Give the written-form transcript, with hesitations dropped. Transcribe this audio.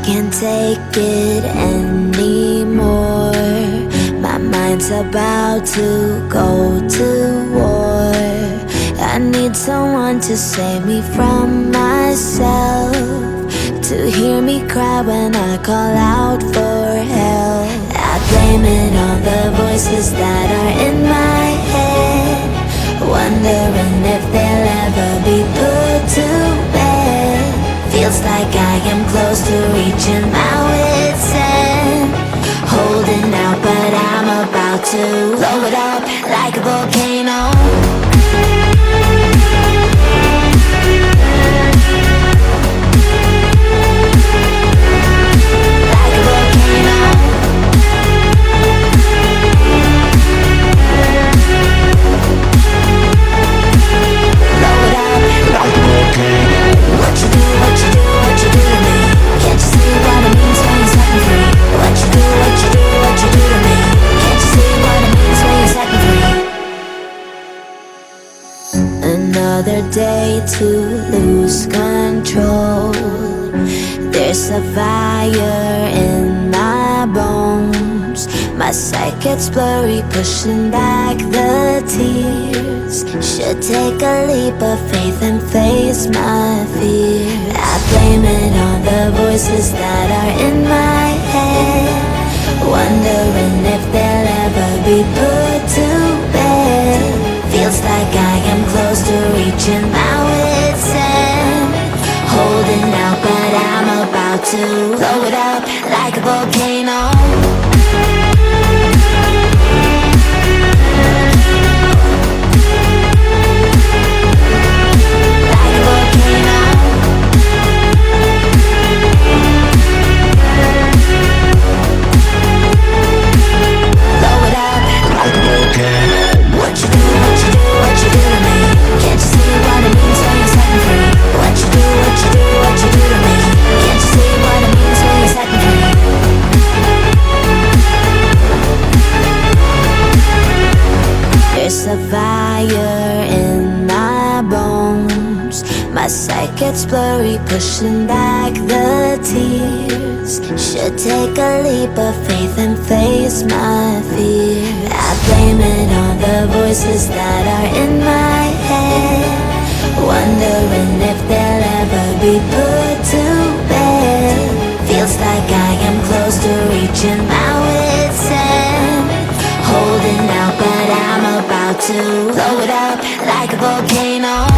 can't take it anymore. My mind's about to go to war. I need someone to save me from myself, to hear me cry when I call out for help. I blame it on the voices that are in my head, wondering if they'll ever be put to bed. Feels like I am close to reaching my wit's end, holding out but I'm about to blow it up like a volcano. Another day to lose control. There's a fire in my bones. My sight gets blurry, pushing back the tears. Should take a leap of faith and face my fear. I blame it on the voices that are in my head, wondering if they'll ever be put to bed. Feels like I am close to reaching my wit's end, holding out but I'm about to blow it up like a volcano. There's a fire in my bones. My sight gets blurry, pushing back the tears. Should take a leap of faith and face my fear. I blame it on the voices that are in my head, wondering if they'll ever be put to bed. Feels like I am close to reaching my wit's end, holding out but I'm about to blow it up like a volcano.